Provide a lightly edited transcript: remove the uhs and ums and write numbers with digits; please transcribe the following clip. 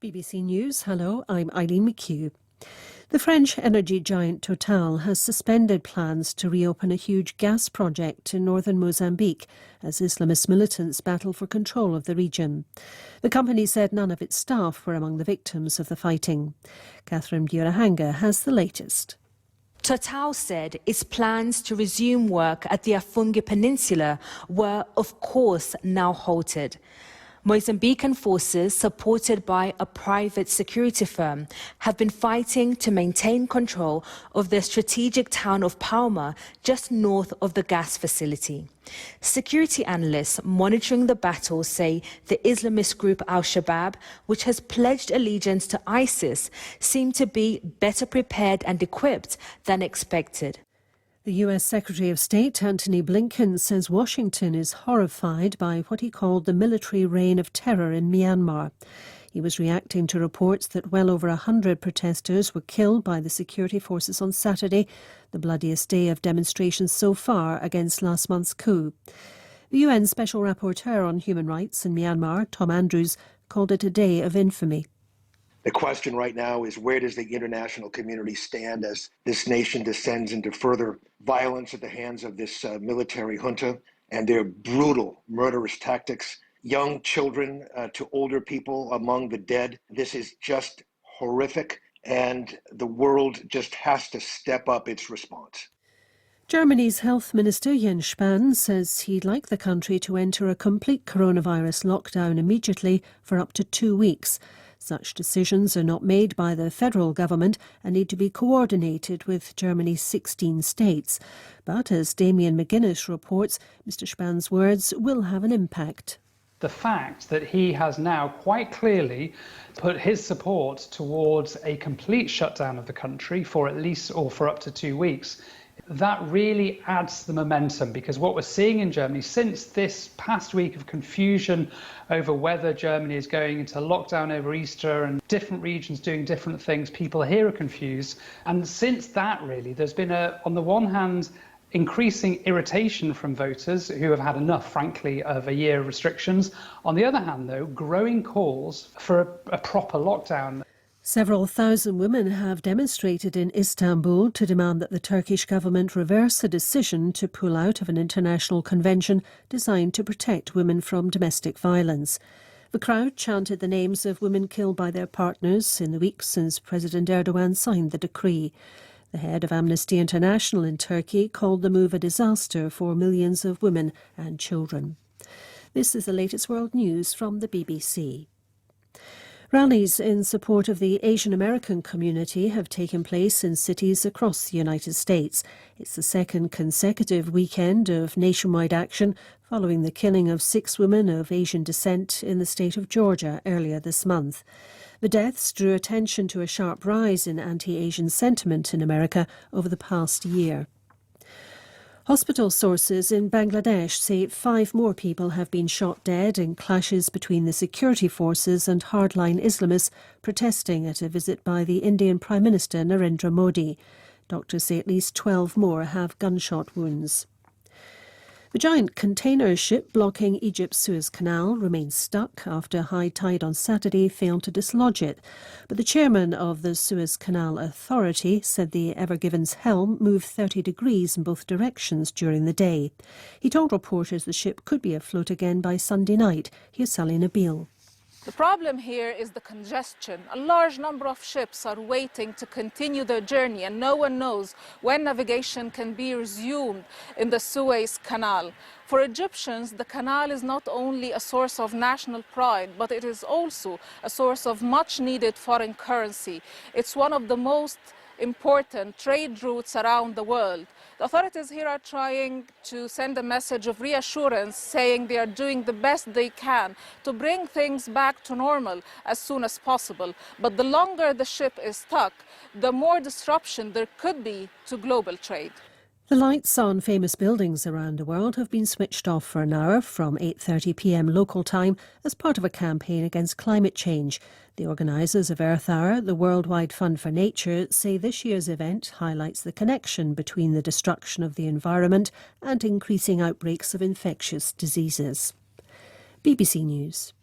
BBC News, hello, I'm Eileen McHugh. The French energy giant Total has suspended plans to reopen a huge gas project in northern Mozambique as Islamist militants battle for control of the region. The company said none of its staff were among the victims of the fighting. Catherine Burahanga has the latest. Total said its plans to resume work at the Afungi Peninsula were, of course, now halted. Mozambican forces, supported by a private security firm, have been fighting to maintain control of the strategic town of Palma, just north of the gas facility. Security analysts monitoring the battle say the Islamist group Al-Shabaab, which has pledged allegiance to ISIS, seem to be better prepared and equipped than expected. The US Secretary of State, Antony Blinken, says Washington is horrified by what he called the military reign of terror in Myanmar. He was reacting to reports that well over 100 protesters were killed by the security forces on Saturday, the bloodiest day of demonstrations so far against last month's coup. The UN Special Rapporteur on Human Rights in Myanmar, Tom Andrews, called it a day of infamy. The question right now is, where does the international community stand as this nation descends into further violence at the hands of this military junta and their brutal, murderous tactics? Young children to older people among the dead. This is just horrific, and the world just has to step up its response. Germany's Health Minister Jens Spahn says he'd like the country to enter a complete coronavirus lockdown immediately for up to 2 weeks. Such decisions are not made by the federal government and need to be coordinated with Germany's 16 states. But as Damien McGuinness reports, Mr Spahn's words will have an impact. The fact that he has now quite clearly put his support towards a complete shutdown of the country for at least or for up to 2 weeks, that really adds the momentum, because what we're seeing in Germany since this past week of confusion over whether Germany is going into lockdown over Easter and different regions doing different things, people here are confused. And since that, really, there's been, on the one hand, increasing irritation from voters who have had enough, frankly, of a year of restrictions. On the other hand, though, growing calls for a proper lockdown. Several thousand women have demonstrated in Istanbul to demand that the Turkish government reverse a decision to pull out of an international convention designed to protect women from domestic violence. The crowd chanted the names of women killed by their partners in the weeks since President Erdogan signed the decree. The head of Amnesty International in Turkey called the move a disaster for millions of women and children. This is the latest world news from the BBC. Rallies in support of the Asian American community have taken place in cities across the United States. It's the second consecutive weekend of nationwide action following the killing of 6 women of Asian descent in the state of Georgia earlier this month. The deaths drew attention to a sharp rise in anti-Asian sentiment in America over the past year. Hospital sources in Bangladesh say 5 more people have been shot dead in clashes between the security forces and hardline Islamists protesting at a visit by the Indian Prime Minister Narendra Modi. Doctors say at least 12 more have gunshot wounds. The giant container ship blocking Egypt's Suez Canal remains stuck after high tide on Saturday failed to dislodge it. But the chairman of the Suez Canal Authority said the Ever Given's helm moved 30 degrees in both directions during the day. He told reporters the ship could be afloat again by Sunday night. Here's Sally Nabil. The problem here is the congestion. A large number of ships are waiting to continue their journey, and no one knows when navigation can be resumed in the Suez Canal. For Egyptians, the canal is not only a source of national pride, but it is also a source of much-needed foreign currency. It's one of the most important trade routes around the world. The authorities here are trying to send a message of reassurance, saying they are doing the best they can to bring things back to normal as soon as possible. But the longer the ship is stuck, the more disruption there could be to global trade. The lights on famous buildings around the world have been switched off for an hour from 8:30 p.m. local time as part of a campaign against climate change. The organisers of Earth Hour, the Worldwide Fund for Nature, say this year's event highlights the connection between the destruction of the environment and increasing outbreaks of infectious diseases. BBC News.